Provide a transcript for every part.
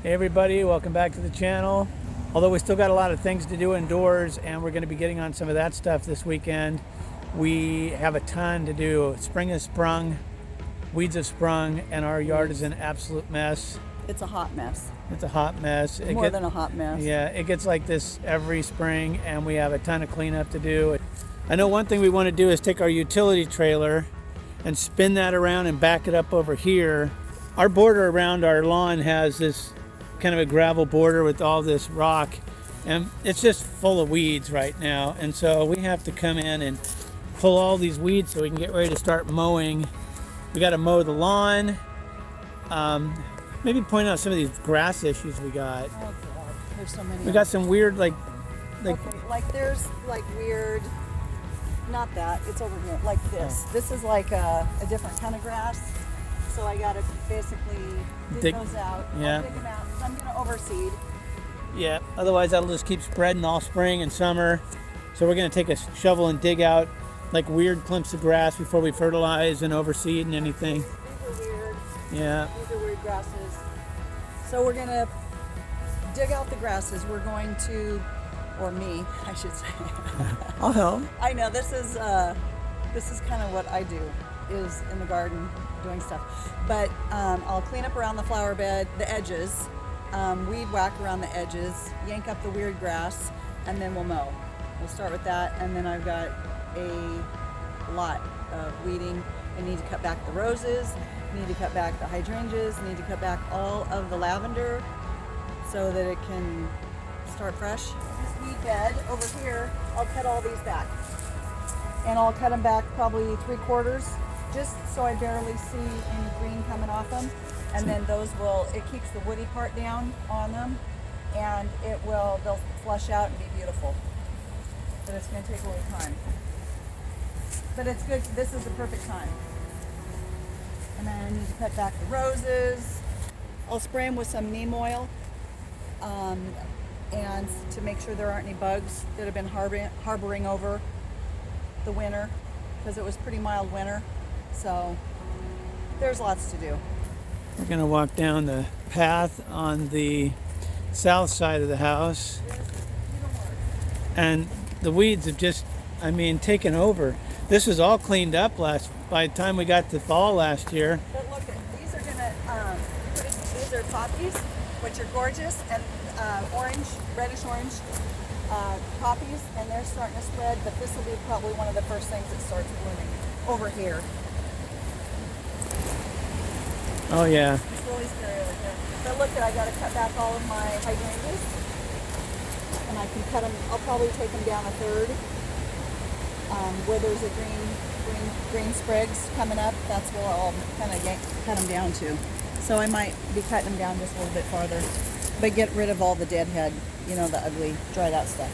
Hey everybody, welcome back to the channel. Although we still got a lot of things to do indoors and we're going to be getting on some of that stuff this weekend, we have a ton to do. Spring has sprung, weeds have sprung, and our yard is an absolute mess. It's a hot mess. It's a hot mess. More than a hot mess. Yeah, it gets like this every spring and we have a ton of cleanup to do. I know one thing we want to do is take our utility trailer and spin that around and back it up over here. Our border around our lawn has this kind of a gravel border with all this rock, and it's just full of weeds right now, and so we have to come in and pull all these weeds so we can get ready to start mowing. We got to mow the lawn, maybe point out some of these grass issues we got. Oh God, there's so many. We got some weird like there's like weird, not that, it's over here, like this. This is like a different kind of grass. So I gotta basically dig those out. Yeah. I'll dig them out. So I'm gonna overseed. Yeah, otherwise that'll just keep spreading all spring and summer. So we're gonna take a shovel and dig out like weird clumps of grass before we fertilize and overseed and anything. These are weird. Yeah. These are weird grasses. So we're gonna dig out the grasses. We're going to, or me, I should say. I'll help. I know this is kind of what I do, is in the garden doing stuff. But I'll clean up around the flower bed, the edges, weed whack around the edges, yank up the weird grass, and then we'll mow. We'll start with that, and then I've got a lot of weeding. I need to cut back the roses, need to cut back the hydrangeas, need to cut back all of the lavender so that it can start fresh. This weed bed over here, I'll cut all these back. And I'll cut them back probably 3/4, just so I barely see any green coming off them. And then it keeps the woody part down on them, and they'll flush out and be beautiful. But it's gonna take a little time. But it's good, this is the perfect time. And then I need to cut back the roses. I'll spray them with some neem oil, and to make sure there aren't any bugs that have been harboring over the winter, because it was pretty mild winter. So there's lots to do. We're going to walk down the path on the south side of the house, and the weeds have just, taken over. This was all cleaned up by the time we got to fall last year. But look, these are these are poppies, which are gorgeous, and reddish orange poppies, and they're starting to spread, but this will be probably one of the first things that starts blooming over here. Oh yeah. It's really scary over here. But look, I got to cut back all of my hydrangeas, and I can cut them. I'll probably take them down a third. Where there's a green sprigs coming up, that's where I'll kind of cut them down to. So I might be cutting them down just a little bit farther, but get rid of all the deadhead, the ugly, dried out stuff.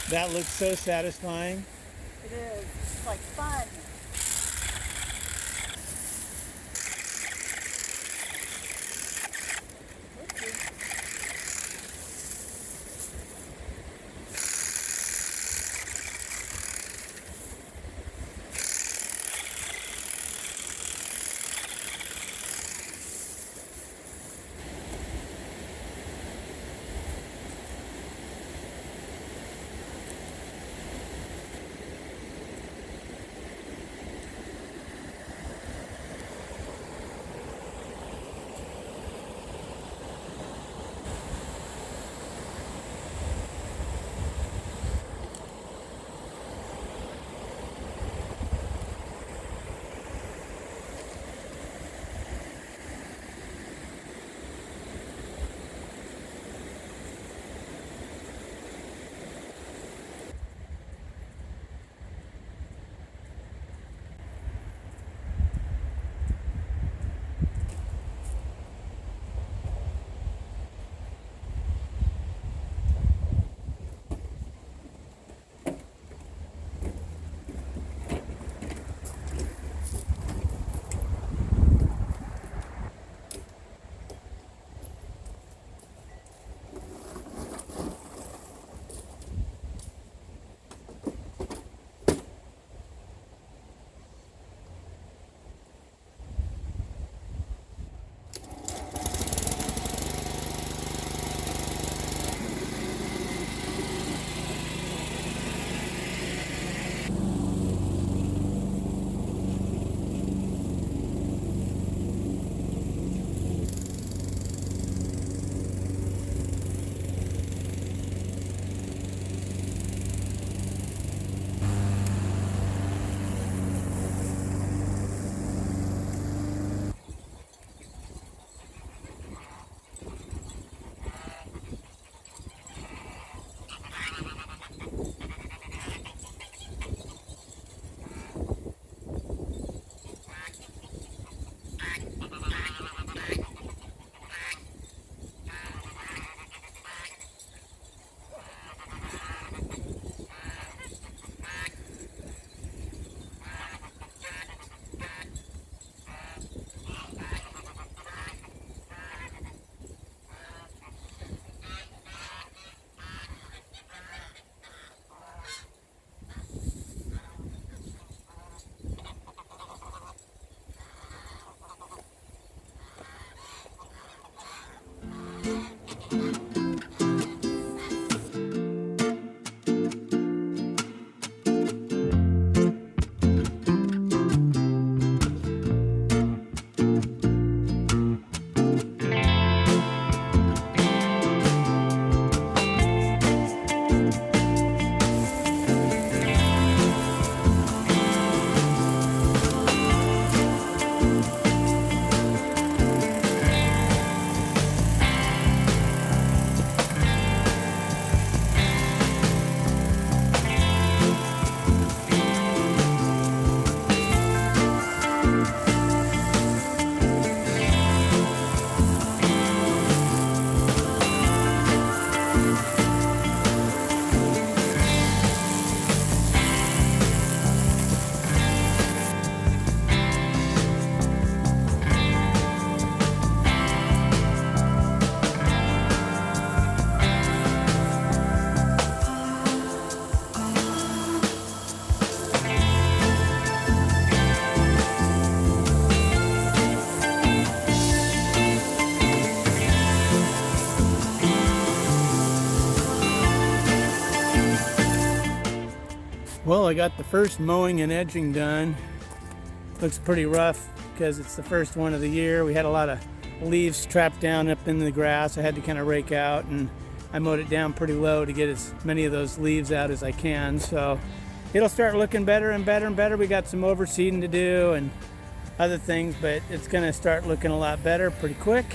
That looks so satisfying. It is. It's like fun. Well, I got the first mowing and edging done. Looks pretty rough because it's the first one of the year. We had a lot of leaves trapped down up in the grass I had to kind of rake out, and I mowed it down pretty low to get as many of those leaves out as I can. So it'll start looking better and better and better. We got some overseeding to do and other things, but it's gonna start looking a lot better pretty quick.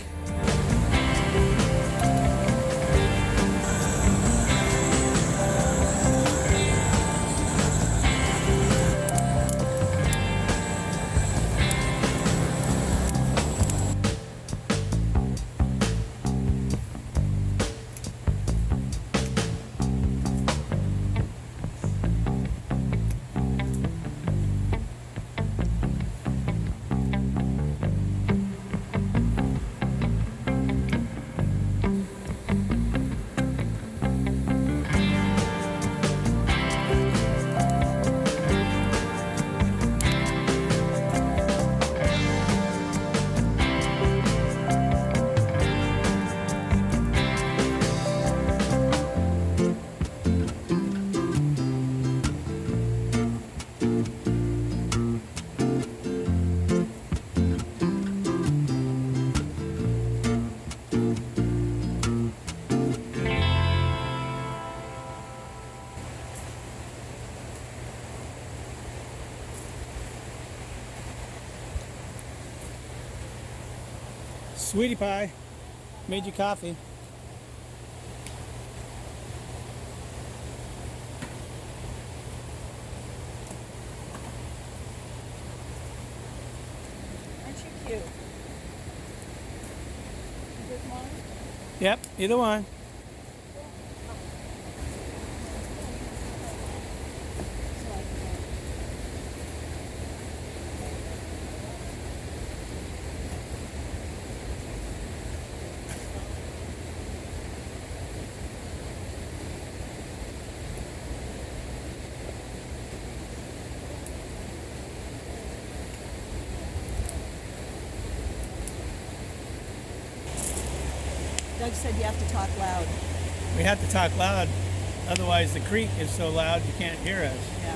Sweetie pie, made you coffee. Aren't you cute? Good morning. Yep, either one. Doug said you have to talk loud. We have to talk loud, otherwise the creek is so loud you can't hear us. Yeah.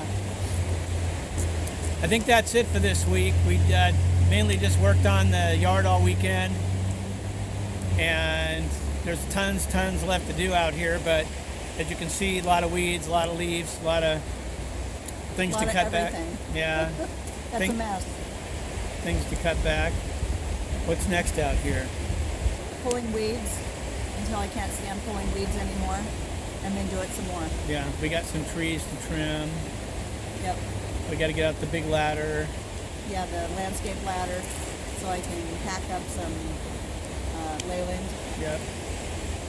I think that's it for this week. We mainly just worked on the yard all weekend, and there's tons left to do out here, but as you can see, a lot of weeds, a lot of leaves, a lot of things A lot to of cut back. everything. Yeah, That's a mess. things to cut back. What's next out here? Pulling weeds until I can't stand pulling weeds anymore, and then do it some more. Yeah, we got some trees to trim. Yep. We got to get out the big ladder. Yeah, the landscape ladder, so I can hack up some leyland. Yep.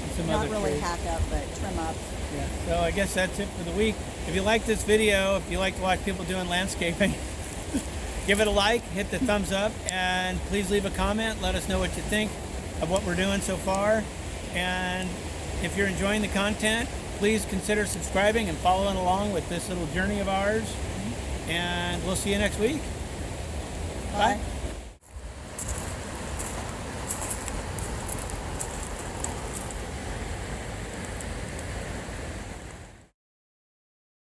And some Not other really trees. hack up, but trim up. Yeah. So I guess that's it for the week. If you like this video, if you like to watch people doing landscaping, give it a like, hit the thumbs up, and please leave a comment. Let us know what you think of what we're doing so far. And if you're enjoying the content, please consider subscribing and following along with this little journey of ours. And we'll see you next week. Bye. Bye.